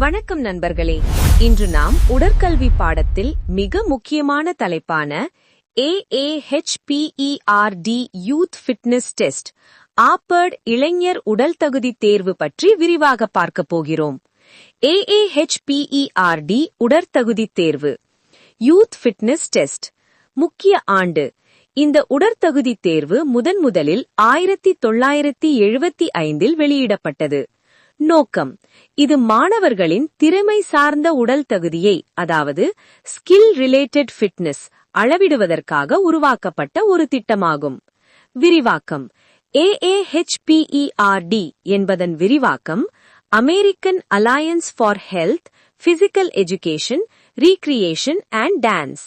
வணக்கம் நண்பர்களே, இன்று நாம் உடற்கல்வி பாடத்தில் மிக முக்கியமான தலைப்பான AAHPERD யூத் ஃபிட்னஸ் டெஸ்ட் ஆப்பர்ட் இளைஞர் உடல் தகுதி தேர்வு பற்றி விரிவாக பார்க்க போகிறோம். AAHPERD உடற்தகுதி தேர்வு யூத் ஃபிட்னஸ் டெஸ்ட் முக்கிய ஆண்டு. இந்த உடற்தகுதி தேர்வு முதலில் 1975 வெளியிடப்பட்டது. நோக்கம்: இது மாணவர்களின் திறமை சார்ந்த உடல் தகுதியை, அதாவது ஸ்கில் ரிலேட்டட் ஃபிட்னஸ் அளவிடுவதற்காக உருவாக்கப்பட்ட ஒரு திட்டமாகும். விரிவாக்கம்: AAHPERD என்பதன் விரிவாக்கம் American alliance for health, physical education, recreation and dance.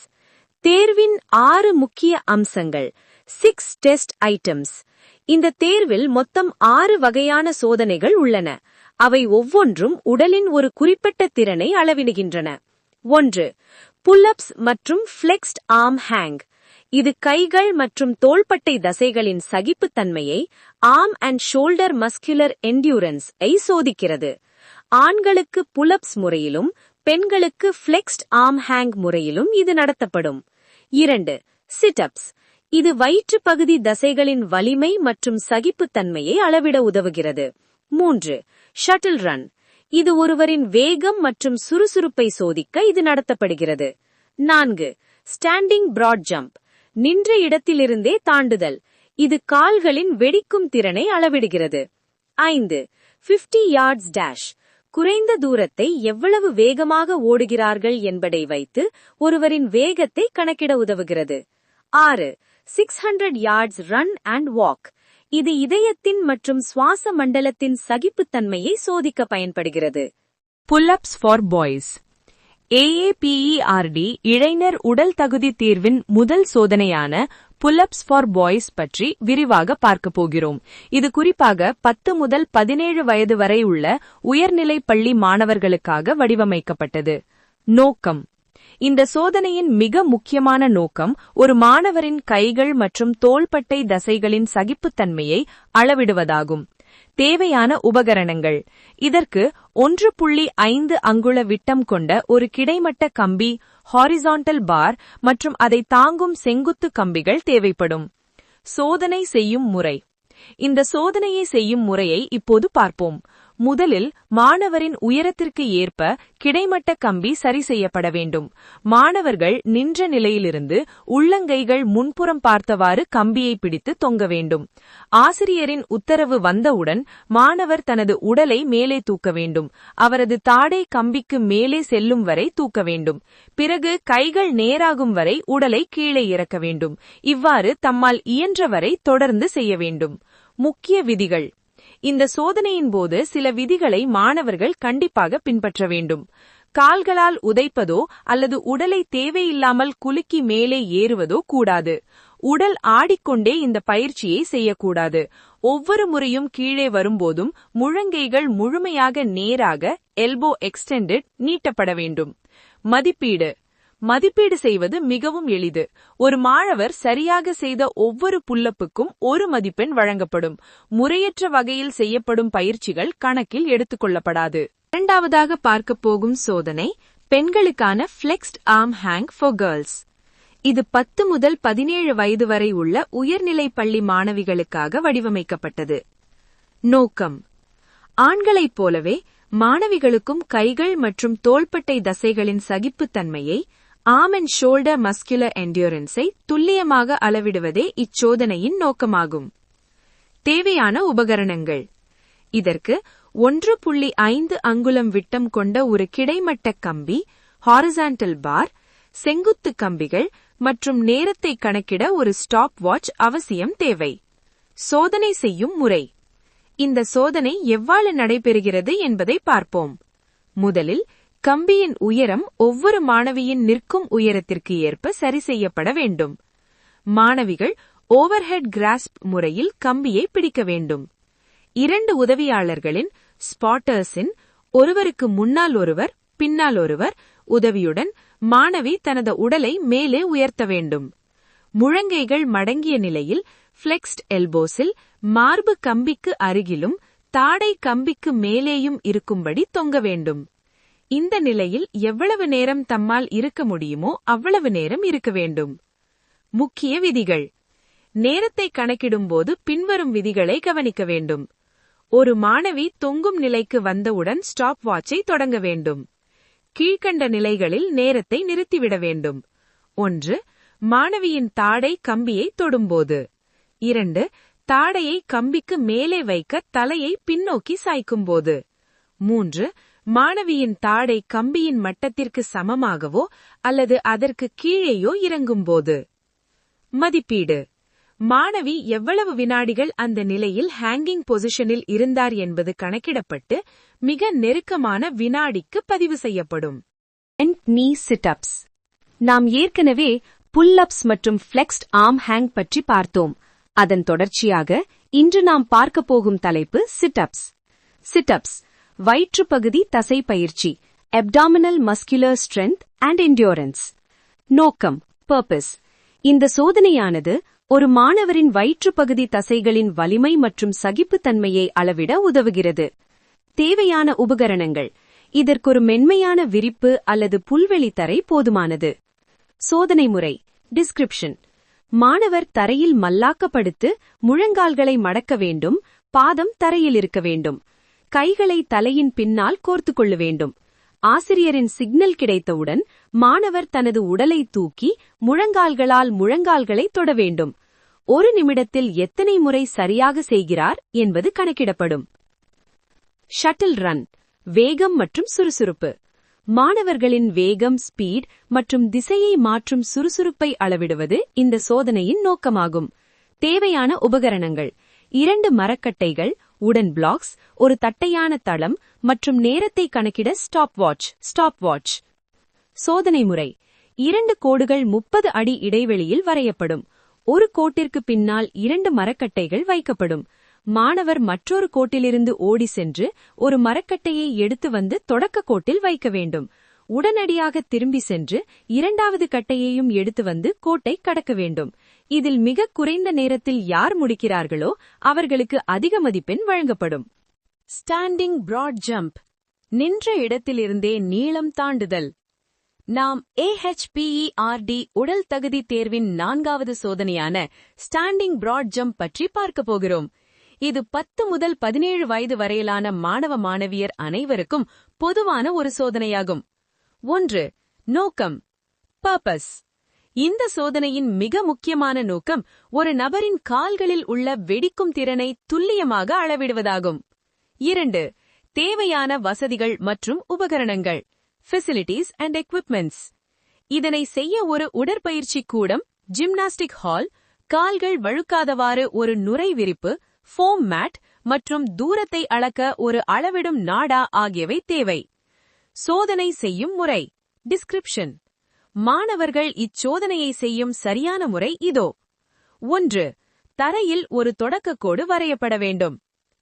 தேர்வின் 6 முக்கிய அம்சங்கள், 6 டெஸ்ட் ஐட்டம்ஸ். இந்த தேர்வில் மொத்தம் 6 வகையான சோதனைகள் உள்ளன. அவை ஒவ்வொன்றும் உடலின் ஒரு குறிப்பிட்ட திறனை அளவிடுகின்றன. 1. புல்-அப்ஸ் மற்றும் ஃப்ளெக்ஸ்ட் ஆர்ம் ஹேங். இது கைகள் மற்றும் தோள்பட்டை தசைகளின் சகிப்புத்தன்மையை, arm and shoulder muscular endurance ஐ சோதிக்கிறது. ஆண்களுக்கு புல்-அப்ஸ் முறையிலும் பெண்களுக்கு ஃப்ளெக்ஸ்ட் ஆர்ம் ஹேங் முறையிலும் இது நடத்தப்படும். 2. சிட்-அப்ஸ். இது வயிற்று பகுதி தசைகளின் வலிமை மற்றும் சகிப்புத்தன்மையை அளவிட உதவுகிறது. 3. Shuttle run. இது ஒருவரின் வேகம் மற்றும் சுறுசுறுப்பை சோதிக்க இது நடத்தப்படுகிறது. 4. Standing broad jump. நின்ற இடத்திலிருந்தே தாண்டுதல். இது கால்களின் வெடிக்கும் திறனை அளவிடுகிறது. 5. 50 yards டேஷ். குறைந்த தூரத்தை எவ்வளவு வேகமாக ஓடுகிறார்கள் என்பதை வைத்து ஒருவரின் வேகத்தை கணக்கிட உதவுகிறது. 6. 600 yards ரன் அண்ட் வாக். இது இதயத்தின் மற்றும் சுவாச மண்டலத்தின் சகிப்புத்தன்மையை சோதிக்க பயன்படுகிறது. புல்-அப்ஸ் ஃபார் பாய்ஸ். AAPERD இளைஞர் உடல் தகுதி தேர்வின் முதல் சோதனையான புல்-அப்ஸ் ஃபார் பாய்ஸ் பற்றி விரிவாக பார்க்க போகிறோம். இது குறிப்பாக 10 முதல் 17 வயது வரை உள்ள உயர்நிலை பள்ளி மாணவர்களுக்காக வடிவமைக்கப்பட்டது. நோக்கம்: இந்த சோதனையின் மிக முக்கியமான நோக்கம் ஒரு மாணவரின் கைகள் மற்றும் தோள்பட்டை தசைகளின் சகிப்புத்தன்மையை அளவிடுவதாகும். தேவையான உபகரணங்கள்: இதற்கு 1.5 அங்குல விட்டம் கொண்ட ஒரு கிடைமட்ட கம்பி, ஹாரிசான்டல் பார் மற்றும் அதை தாங்கும் செங்குத்து கம்பிகள் தேவைப்படும். சோதனை செய்யும் முறை. இந்த சோதனையை செய்யும் முறையை இப்போது பார்ப்போம். முதலில் மாணவரின் உயரத்திற்கு ஏற்ப கிடைமட்ட கம்பி சரி செய்யப்பட வேண்டும். மாணவர்கள் நின்ற நிலையிலிருந்து உள்ளங்கைகள் முன்புறம் பார்த்தவாறு கம்பியை பிடித்து தொங்க வேண்டும். ஆசிரியரின் உத்தரவு வந்தவுடன் மாணவர் தனது உடலை மேலே தூக்க வேண்டும். அவரது தாடை கம்பிக்கு மேலே செல்லும் வரை தூக்க வேண்டும். பிறகு கைகள் நேராகும் வரை உடலை கீழே இறக்க வேண்டும். இவ்வாறு தம்மால் இயன்றவரை தொடர்ந்து செய்ய வேண்டும். முக்கிய விதிகள். இந்த சோதனையின் போது சில விதிகளை மாணவர்கள் கண்டிப்பாக பின்பற்ற வேண்டும். கால்களால் உதைப்பதோ அல்லது உடலை தேவையில்லாமல் குலுக்கி மேலே ஏறுவதோ கூடாது. உடல் ஆடிக்கொண்டே இந்த பயிற்சியை செய்யக்கூடாது. ஒவ்வொரு முறையும் கீழே வரும்போதும் முழங்கைகள் முழுமையாக நேராக, எல்போ எக்ஸ்டெண்டட், நீட்டப்பட வேண்டும். மதிப்பீடு. மதிப்பீடு செய்வது மிகவும் எளிது. ஒரு மாணவர் சரியாக செய்த ஒவ்வொரு புல்-அப்புக்கும் 1 மதிப்பெண் வழங்கப்படும். முறையற்ற வகையில் செய்யப்படும் பயிற்சிகள் கணக்கில் எடுத்துக்கொள்ளப்படாது. இரண்டாவதாக பார்க்க போகும் சோதனை பெண்களுக்கான ஃப்ளெக்ஸ்ட் ஆர்ம் ஹேங் ஃபார் கேர்ள்ஸ். இது 10 முதல் 17 வயது வரை உள்ள உயர்நிலை பள்ளி மாணவிகளுக்காக வடிவமைக்கப்பட்டது. நோக்கம்: ஆண்களைப் போலவே மாணவிகளுக்கும் கைகள் மற்றும் தோள்பட்டை தசைகளின் சகிப்புத்தன்மையை, ஆர்ம் அண்ட் ஷோல்டர் மஸ்குலர் என்டியூரன்ஸை துல்லியமாக அளவிடுவதே இச்சோதனையின் நோக்கமாகும். தேவையான உபகரணங்கள். இதற்கு 1.5 அங்குலம் விட்டம் கொண்ட ஒரு கிடைமட்ட கம்பி, ஹாரிசான்டல் பார், செங்குத்து கம்பிகள் மற்றும் நேரத்தை கணக்கிட ஒரு ஸ்டாப் வாட்ச் அவசியம் தேவை. சோதனை செய்யும் முறை. இந்த சோதனை எவ்வாறு நடைபெறுகிறது என்பதை பார்ப்போம். முதலில் கம்பியின் உயரம் ஒவ்வொரு மாணவியின் நிற்கும் உயரத்திற்கு ஏற்ப சரி செய்யப்பட வேண்டும். மாணவிகள் ஓவர்ஹெட் கிராஸ்ப் முறையில் கம்பியை பிடிக்க வேண்டும். 2 உதவியாளர்களின், ஸ்பாட்டர்ஸின், ஒருவருக்கு முன்னால் ஒருவர் பின்னால் ஒருவர் உதவியுடன் மாணவி தனது உடலை மேலே உயர்த்த வேண்டும். முழங்கைகள் மடங்கிய நிலையில் ஃப்ளெக்ஸ்ட் எல்போஸில் மார்பு கம்பிக்கு அருகிலும் தாடை கம்பிக்கு மேலேயும் இருக்கும்படி தொங்க வேண்டும். இந்த நிலையில் எவ்வளவு நேரம் தம்மால் இருக்க முடியுமோ அவ்வளவு நேரம் இருக்க வேண்டும். முக்கிய விதிகள். நேரத்தை கணக்கிடும்போது பின்வரும் விதிகளை கவனிக்க வேண்டும். ஒரு மாணவி தொங்கும் நிலைக்கு வந்தவுடன் ஸ்டாப் வாட்சை தொடங்க வேண்டும். கீழ்க்கண்ட நிலைகளில் நேரத்தை நிறுத்திவிட வேண்டும். 1. மாணவியின் தாடை கம்பியை தொடும்போது. 2. தாடையை கம்பிக்கு மேலே வைக்க தலையை பின்னோக்கி சாய்க்கும்போது. 3. மாணவியின் தாடை கம்பியின் மட்டத்திற்கு சமமாகவோ அல்லது அதற்கு கீழேயோ இறங்கும்போது. மதிப்பீடு. மாணவி எவ்வளவு வினாடிகள் அந்த நிலையில் ஹேங்கிங் பொசிஷனில் இருந்தார் என்பது கணக்கிடப்பட்டு மிக நெருக்கமான வினாடிக்கு பதிவு செய்யப்படும். நீ சிட்-அப்ஸ். நாம் ஏற்கனவே புல்-அப்ஸ் மற்றும் ஃப்ளெக்ஸ்ட் ஆர்ம் ஹேங் பற்றி பார்த்தோம். அதன் தொடர்ச்சியாக இன்று நாம் பார்க்கப் போகும் தலைப்பு சிட்-அப்ஸ். சிட்-அப்ஸ் வயிற்றுப்பகுதி தசை பயிற்சி, abdominal muscular strength and endurance. நோக்கம், பர்பஸ். இந்த சோதனையானது ஒரு மாணவரின் வயிற்றுப்பகுதி தசைகளின் வலிமை மற்றும் சகிப்புத்தன்மையை அளவிட உதவுகிறது. தேவையான உபகரணங்கள். இதற்கொரு மென்மையான விரிப்பு அல்லது புல்வெளி தரை போதுமானது. சோதனை முறை. டிஸ்கிரிப்ஷன். மாணவர் தரையில் மல்லாக்கப்படுத்து முழங்கால்களை மடக்க வேண்டும். பாதம் தரையில் இருக்க வேண்டும். கைகளை தலையின் பின்னால் கோர்த்துக் கொள்ள வேண்டும். ஆசிரியரின் சிக்னல் கிடைத்தவுடன் மாணவர் தனது உடலை தூக்கி முழங்கால்களால் முழங்கால்களை தொட வேண்டும். 1 நிமிடத்தில் எத்தனை முறை சரியாக செய்கிறார் என்பது கணக்கிடப்படும். Shuttle run. வேகம் மற்றும் சுறுசுறுப்பு. மாணவர்களின் வேகம், ஸ்பீட் மற்றும் திசையை மாற்றும் சுறுசுறுப்பை அளவிடுவது இந்த சோதனையின் நோக்கமாகும். தேவையான உபகரணங்கள். 2 மரக்கட்டைகள், உடன் பிளாக்ஸ், ஒரு தட்டையான தளம் மற்றும் நேரத்தை கணக்கிட ஸ்டாப் வாட்ச். சோதனை முறை. 2 கோடுகள் 30 அடி இடைவெளியில் வரையப்படும். ஒரு கோட்டிற்கு பின்னால் 2 மரக்கட்டைகள் வைக்கப்படும். மாணவர் மற்றொரு கோட்டிலிருந்து ஓடி சென்று ஒரு மரக்கட்டையை எடுத்து வந்து தொடக்க கோட்டில் வைக்க வேண்டும். உடனடியாக திரும்பி சென்று 2வது கட்டையையும் எடுத்து வந்து கோட்டை கடக்க வேண்டும். இதில் மிக குறைந்த நேரத்தில் யார் முடிக்கிறார்களோ அவர்களுக்கு அதிக மதிப்பெண் வழங்கப்படும். Standing broad jump. நின்ற இடத்திலிருந்தே நீளம் தாண்டுதல். நாம் AHPERD உடல் தகுதி தேர்வின் 4வது சோதனையான ஸ்டாண்டிங் பிராட் ஜம்ப் பற்றி பார்க்கப் போகிறோம். இது 10 முதல் 17 வயது வரையிலான மாணவ மாணவியர் அனைவருக்கும் பொதுவான ஒரு சோதனையாகும். 1. நோக்கம், பர்பஸ். இந்த சோதனையின் மிக முக்கியமான நோக்கம் ஒரு நபரின் கால்களில் உள்ள வெடிக்கும் திறனை துல்லியமாக அளவிடுவதாகும். 2. தேவையான வசதிகள் மற்றும் உபகரணங்கள், ஃபெசிலிட்டிஸ் அண்ட் எக்விப்மெண்ட்ஸ். இதனை செய்ய ஒரு உடற்பயிற்சி கூடம், ஜிம்னாஸ்டிக் ஹால், கால்கள் வழுக்காதவாறு ஒரு நுரை விரிப்பு, ஃபோம் மேட் மற்றும் தூரத்தை அளக்க ஒரு அளவிடும் நாடா ஆகியவை தேவை. சோதனை செய்யும் முறை. டிஸ்கிரிப்ஷன். மாணவர்கள் இச்சோதனையை செய்யும் சரியான முறை இதோ. 1. தரையில் ஒரு தொடக்கக்கோடு வரையப்பட வேண்டும்.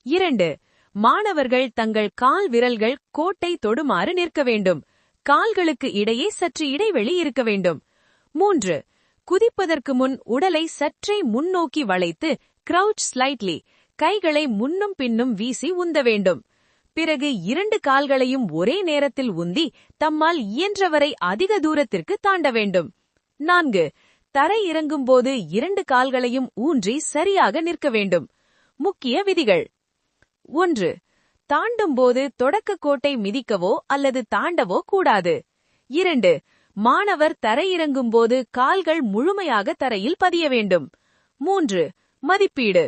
2. மாணவர்கள் தங்கள் கால் விரல்கள் கோட்டை தொடுமாறு நிற்க வேண்டும். கால்களுக்கு இடையே சற்று இடைவெளி இருக்க வேண்டும். 3. குதிப்பதற்கு முன் உடலை சற்றே முன்னோக்கி வளைத்து கிரவுச் ஸ்லைட்லி, கைகளை முன்னும் பின்னும் வீசி உந்த வேண்டும். பிறகு 2 கால்களையும் ஒரே நேரத்தில் உந்தி தம்மால் இயன்றவரை அதிக தூரத்திற்கு தாண்ட வேண்டும். 4. தரை இறங்கும்போது 2 கால்களையும் ஊன்றி சரியாக நிற்க வேண்டும். முக்கிய விதிகள். 1. தாண்டும்போது தொடக்க கோட்டை மிதிக்கவோ அல்லது தாண்டவோ கூடாது. 2. மாணவர் தரையிறங்கும்போது கால்கள் முழுமையாக தரையில் பதிய வேண்டும். 3. மதிப்பீடு.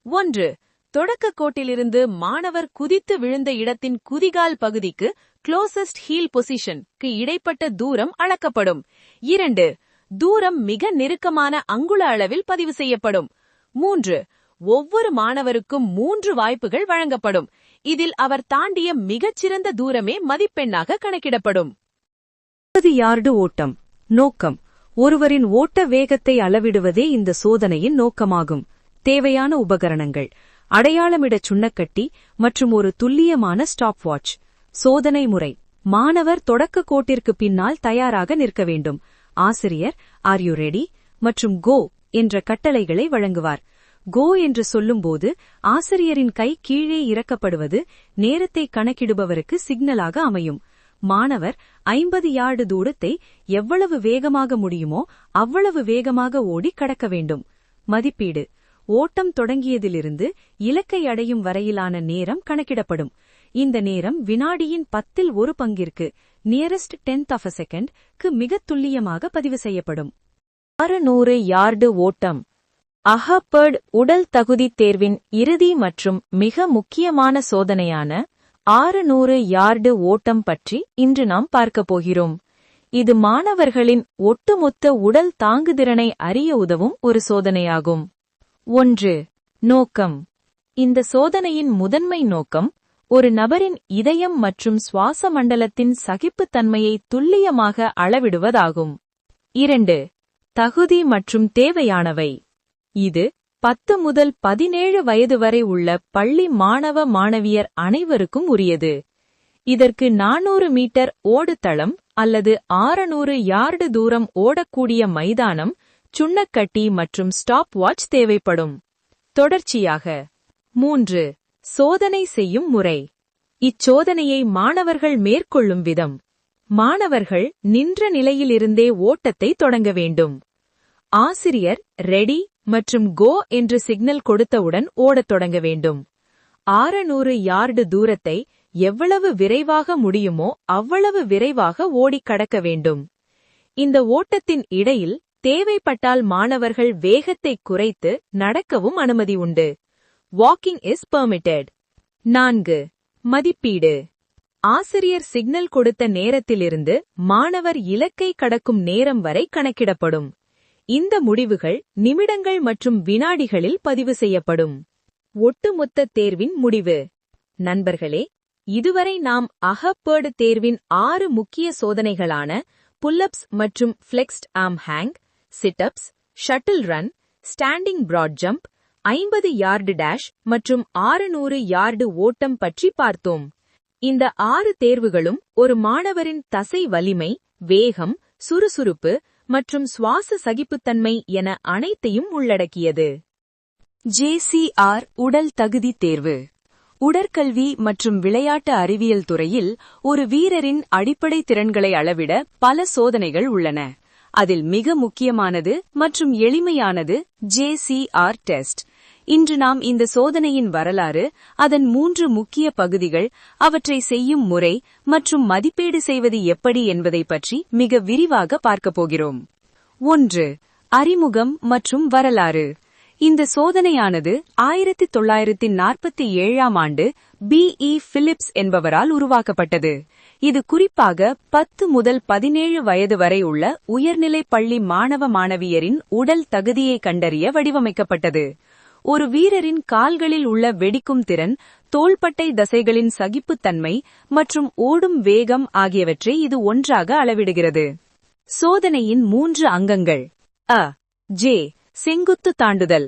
1. தொடக்க கோட்டிலிருந்து மாணவர் குதித்து விழுந்த இடத்தின் குதிகால் பகுதிக்கு க்ளோசஸ்ட் ஹீல் பொசிஷனுக்கு இடைப்பட்ட தூரம் அளக்கப்படும். 2. தூரம் மிக நெருக்கமான அங்குல அளவில் பதிவு செய்யப்படும். 3. ஒவ்வொரு மாணவருக்கும் 3 வாய்ப்புகள் வழங்கப்படும். இதில் அவர் தாண்டிய மிகச்சிறந்த தூரமே மதிப்பெண்ணாக கணக்கிடப்படும். 30 யார்டு ஓட்டம். நோக்கம், ஒருவரின் ஓட்ட வேகத்தை அளவிடுவதே இந்த சோதனையின் நோக்கமாகும். தேவையான உபகரணங்கள்: அடையாளமிட சுண்ணக்கட்டி மற்றும் ஒரு துல்லியமான ஸ்டாப் வாட்ச். சோதனை முறை. மாணவர் தொடக்க கோட்டிற்கு பின்னால் தயாராக நிற்க வேண்டும். ஆசிரியர் "ஆர் யூ ரெடி?" மற்றும் "கோ" என்ற கட்டளைகளை வழங்குவார். "கோ" என்று சொல்லும்போது ஆசிரியரின் கை கீழே இறக்கப்படுவது நேரத்தை கணக்கிடுபவருக்கு சிக்னலாக அமையும். மாணவர் 50 யார்டு தூரத்தை எவ்வளவு வேகமாக முடியுமோ அவ்வளவு வேகமாக ஓடி கடக்க வேண்டும். மதிப்பீடு: ஓட்டம் தொடங்கியதிலிருந்து இலக்கை அடையும் வரையிலான நேரம் கணக்கிடப்படும். இந்த நேரம் வினாடியின் 10ல் ஒரு பங்கிற்கு nearest 10th of a second க்கு மிகத் துல்லியமாக பதிவு செய்யப்படும். 600 யார்டு ஓட்டம். அஹப்பர்ட் உடல் தகுதி தேர்வின் இறுதி மற்றும் மிக முக்கியமான சோதனையான 600 யார்டு ஓட்டம் பற்றி இன்று நாம் பார்க்கப் போகிறோம். இது மாணவர்களின் ஒட்டுமொத்த உடல் தாங்குதிறனை அறிய உதவும் ஒரு சோதனையாகும். 1. நோக்கம். இந்த சோதனையின் முதன்மை நோக்கம் ஒரு நபரின் இதயம் மற்றும் சுவாச மண்டலத்தின் சகிப்புத்தன்மையை துல்லியமாக அளவிடுவதாகும். 2. தகுதி மற்றும் தேவையானவை. இது 10 முதல் 17 வயது வரை உள்ள பள்ளி மாணவ மாணவியர் அனைவருக்கும் உரியது. இதற்கு 400 மீட்டர் ஓடுதளம் அல்லது 600 யார்டு தூரம் ஓடக்கூடிய மைதானம், சுண்ணக்கட்டி மற்றும் ஸ்டாப் வாட்ச் தேவைப்படும். தொடர்ச்சியாக. 3. சோதனை செய்யும் முறை. இச்சோதனையை மாணவர்கள் மேற்கொள்ளும் விதம்: மாணவர்கள் நின்ற நிலையிலிருந்தே ஓட்டத்தை தொடங்க வேண்டும். ஆசிரியர் ரெடி மற்றும் கோ என்று சிக்னல் கொடுத்தவுடன் ஓடத் தொடங்க வேண்டும். 600 யார்டு தூரத்தை எவ்வளவு விரைவாக முடியுமோ அவ்வளவு விரைவாக ஓடிக் கடக்க வேண்டும். இந்த ஓட்டத்தின் இடையில் தேவைப்பட்டால் மாணவர்கள் வேகத்தை குறைத்து நடக்கவும் அனுமதி உண்டு. Walking is permitted. 4. மதிப்பீடு. ஆசிரியர் சிக்னல் கொடுத்த நேரத்திலிருந்து மாணவர் இலக்கை கடக்கும் நேரம் வரை கணக்கிடப்படும். இந்த முடிவுகள் நிமிடங்கள் மற்றும் வினாடிகளில் பதிவு செய்யப்படும். ஒட்டுமொத்த தேர்வின் முடிவு. நண்பர்களே, இதுவரை நாம் அஹப்பர்ட் தேர்வின் 6 முக்கிய சோதனைகளான புல்லப்ஸ் மற்றும் flexed arm hang, sit ups, shuttle run, standing broad jump, 50 yard dash மற்றும் 600 யார்டு ஓட்டம் பற்றி பார்த்தோம். இந்த 6 தேர்வுகளும் ஒரு மாணவரின் தசை வலிமை, வேகம், சுறுசுறுப்பு மற்றும் சுவாச சகிப்புத்தன்மை என அனைத்தையும் உள்ளடக்கியது. JCR உடல் தகுதி தேர்வு. உடற்கல்வி மற்றும் விளையாட்டு அறிவியல் துறையில் ஒரு வீரரின் அடிப்படை திறன்களை அளவிட பல சோதனைகள் உள்ளன. அதில் மிக முக்கியமானது மற்றும் எளிமையானது JCR டெஸ்ட். இன்று நாம் இந்த சோதனையின் வரலாறு, அதன் 3 முக்கிய பகுதிகள், அவற்றை செய்யும் முறை மற்றும் மதிப்பீடு செய்வது எப்படி என்பதை பற்றி மிக விரிவாக பார்க்கப் போகிறோம். 1. அறிமுகம் மற்றும் வரலாறு. இந்த சோதனையானது 1947ஆம் ஆண்டு B.E. பிலிப்ஸ் என்பவரால் உருவாக்கப்பட்டது. இது குறிப்பாக 10 முதல் 17 வயது வரை உள்ள உயர்நிலைப் பள்ளி மாணவ மாணவியரின் உடல் தகுதியை கண்டறிய வடிவமைக்கப்பட்டது. ஒரு வீரரின் கால்களில் உள்ள வெடிக்கும் திறன், தோள்பட்டை தசைகளின் சகிப்புத்தன்மை மற்றும் ஓடும் வேகம் ஆகியவற்றை இது ஒன்றாக அளவிடுகிறது. சோதனையின் 3 அங்கங்கள். J. செங்குத்து தாண்டுதல்.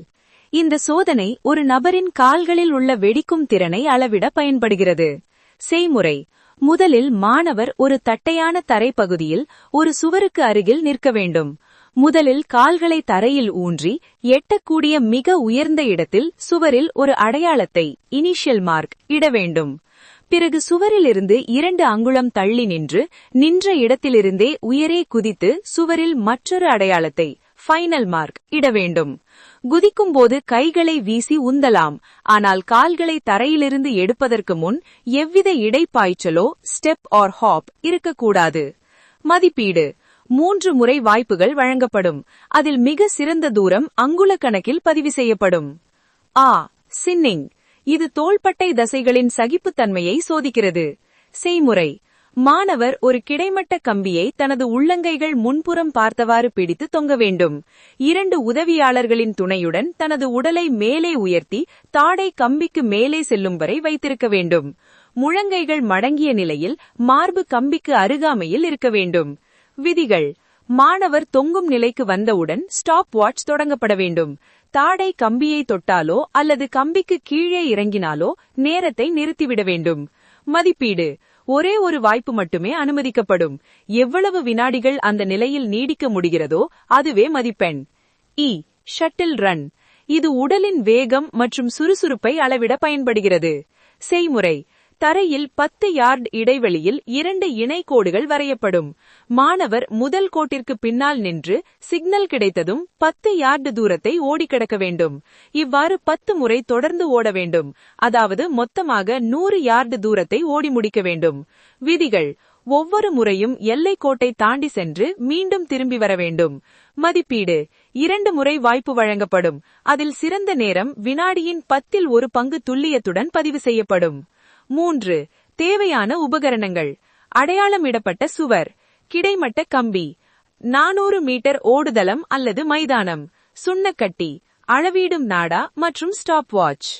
இந்த சோதனை ஒரு நபரின் கால்களில் உள்ள வெடிக்கும் திறனை அளவிட பயன்படுகிறது. செய்முறை: முதலில் மாணவர் ஒரு தட்டையான தரைப்பகுதியில் ஒரு சுவருக்கு அருகில் நிற்க வேண்டும். முதலில் கால்களை தரையில் ஊன்றி எட்டக்கூடிய மிக உயர்ந்த இடத்தில் சுவரில் ஒரு அடையாளத்தை, இனிஷியல் மார்க், இட வேண்டும். பிறகு சுவரிலிருந்து 2 அங்குலம் தள்ளி நின்ற இடத்திலிருந்தே உயரே குதித்து சுவரில் மற்றொரு அடையாளத்தை, ஃபைனல் மார்க், இட வேண்டும். குதிக்கும்போது கைகளை வீசி உந்தலாம், ஆனால் கால்களை தரையிலிருந்து எடுப்பதற்கு முன் எவ்வித இடைப்பாய்ச்சலோ, ஸ்டெப் ஆர் ஹாப் இருக்கக்கூடாது. மதிப்பீடு: 3 முறை வாய்ப்புகள் வழங்கப்படும். அதில் மிக சிறந்த தூரம் அங்குல கணக்கில் பதிவு செய்யப்படும். சின்னிங். இது தோள்பட்டை தசைகளின் சகிப்புத்தன்மையை சோதிக்கிறது. செய்முறை: மாணவர் ஒரு கிடைமட்ட கம்பியை தனது உள்ளங்கைகள் முன்புறம் பார்த்தவாறு பிடித்து தொங்க வேண்டும். 2 உதவியாளர்களின் துணையுடன் தனது உடலை மேலே உயர்த்தி தாடை கம்பிக்கு மேலே செல்லும் வரை வைத்திருக்க வேண்டும். முழங்கைகள் மடங்கிய நிலையில் மார்பு கம்பிக்கு அருகாமையில் இருக்க வேண்டும். விதிகள்: மாணவர் தொங்கும் நிலைக்கு வந்தவுடன் ஸ்டாப் வாட்ச் தொடங்கப்பட வேண்டும். தாடை கம்பியை தொட்டாலோ அல்லது கம்பிக்கு கீழே இறங்கினாலோ நேரத்தை நிறுத்திவிட வேண்டும். மதிப்பீடு: ஒரே ஒரு வாய்ப்பு மட்டுமே அனுமதிக்கப்படும். எவ்வளவு வினாடிகள் அந்த நிலையில் நீடிக்க முடிகிறதோ அதுவே மதிப்பெண். Shuttle run. இது உடலின் வேகம் மற்றும் சுறுசுறுப்பை அளவிட பயன்படுகிறது. செய்முறை: தரையில் 10 யார்டு இடைவெளியில் 2 இணைக்கோடுகள் வரையப்படும். மாணவர் முதல் கோட்டிற்கு பின்னால் நின்று சிக்னல் கிடைத்ததும் 10 யார்டு தூரத்தை ஓடி கடக்க வேண்டும். இவ்வாறு 10 முறை தொடர்ந்து ஓட வேண்டும். அதாவது மொத்தமாக 100 யார்டு தூரத்தை ஓடி முடிக்க வேண்டும். விதிகள்: ஒவ்வொரு முறையும் எல்லைக்கோட்டை தாண்டி சென்று மீண்டும் திரும்பி வர வேண்டும். மதிப்பீடு: 2 முறை வாய்ப்பு வழங்கப்படும். அதில் சிறந்த நேரம் வினாடியின் 10ல் 1 பங்கு துல்லியத்துடன் பதிவு செய்யப்படும். 3. தேவையான உபகரணங்கள்: அடையாளமிடப்பட்ட சுவர், கிடைமட்ட கம்பி, 400 மீட்டர் ஓடுதளம் அல்லது மைதானம், சுண்ணக்கட்டி, அளவீடும் நாடா மற்றும் ஸ்டாப் வாட்ச்.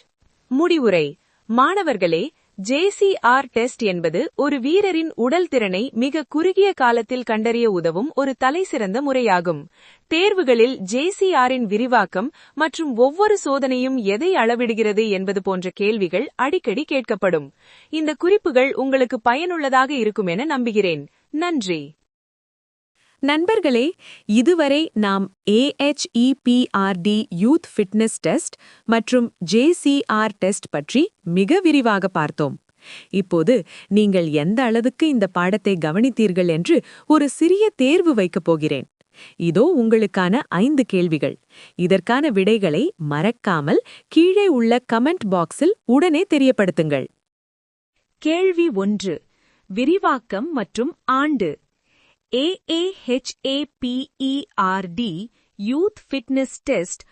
முடிவுரை: மாணவர்களே, JCR டெஸ்ட் என்பது ஒரு வீரரின் உடல் திறனை மிக குறுகிய காலத்தில் கண்டறிய உதவும் ஒரு தலைசிறந்த முறையாகும். தேர்வுகளில் JCRஇன் விரிவாக்கம் மற்றும் ஒவ்வொரு சோதனையும் எதை அளவிடுகிறது என்பது போன்ற கேள்விகள் அடிக்கடி கேட்கப்படும். இந்த குறிப்புகள் உங்களுக்கு பயனுள்ளதாக இருக்கும் என நம்புகிறேன். நன்றி. நண்பர்களே, இதுவரை நாம் AHEPRD யூத் ஃபிட்னஸ் டெஸ்ட் மற்றும் JCR டெஸ்ட் பற்றி மிக விரிவாக பார்த்தோம். இப்போது நீங்கள் எந்த அளவுக்கு இந்த பாடத்தை கவனித்தீர்கள் என்று ஒரு சிறிய தேர்வு வைக்கப் போகிறேன். இதோ உங்களுக்கான 5 கேள்விகள். இதற்கான விடைகளை மறக்காமல் கீழே உள்ள கமெண்ட் பாக்ஸில் உடனே தெரியப்படுத்துங்கள். கேள்வி 1. விரிவாக்கம் மற்றும் ஆண்டு. AAHAPERD யூத் ஃபிட்னஸ் டெஸ்ட்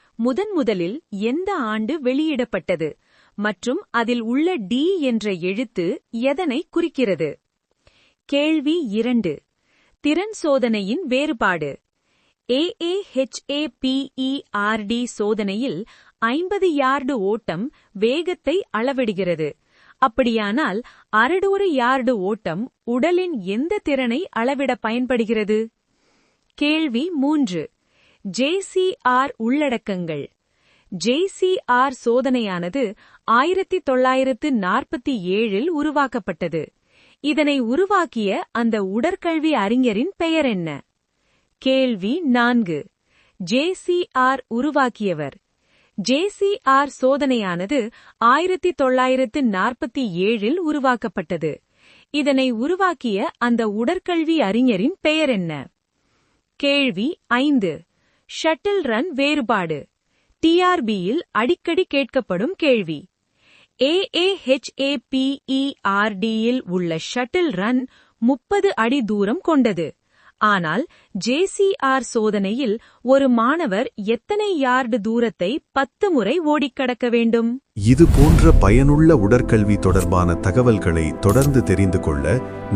முதலில் எந்த ஆண்டு வெளியிடப்பட்டது மற்றும் அதில் உள்ள D என்ற எழுத்து எதனை குறிக்கிறது? கேள்வி 2. திறன் சோதனையின் வேறுபாடு. AAHAPERD சோதனையில் 50 யார்டு ஓட்டம் வேகத்தை அளவிடுகிறது. அப்படியானால் 600 யார்டு ஓட்டம் உடலின் எந்த திறனை அளவிட பயன்படுகிறது? கேள்வி 3. JCR உள்ளடக்கங்கள். JCR சோதனையானது 1947இல் உருவாக்கப்பட்டது. இதனை உருவாக்கிய அந்த உடற்கல்வி அறிஞரின் பெயர் என்ன? கேள்வி 4. JCR உருவாக்கியவர். JCR சோதனையானது 1947இல் உருவாக்கப்பட்டது. இதனை உருவாக்கிய அந்த உடற்கல்வி அறிஞரின் பெயர் என்ன? கேள்வி 5. ஷட்டில் ரன் வேறுபாடு. TRBயில் அடிக்கடி கேட்கப்படும் கேள்வி. AAHAPERDயில் உள்ள ஷட்டில் ரன் 30 அடி தூரம் கொண்டது. ஆனால் JCR சோதனையில் ஒரு மாணவர் எத்தனை யார்டு தூரத்தை 10 முறை ஓடிக்கடக்க வேண்டும்? இது போன்ற பயனுள்ள உடற்கல்வி தொடர்பான தகவல்களை தொடர்ந்து தெரிந்து கொள்ள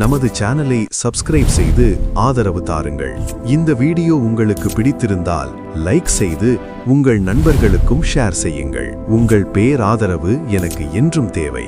நமது சேனலை சப்ஸ்கிரைப் செய்து ஆதரவு தாருங்கள். இந்த வீடியோ உங்களுக்கு பிடித்திருந்தால் லைக் செய்து உங்கள் நண்பர்களுக்கும் ஷேர் செய்யுங்கள். உங்கள் பேராதரவு எனக்கு என்றும் தேவை.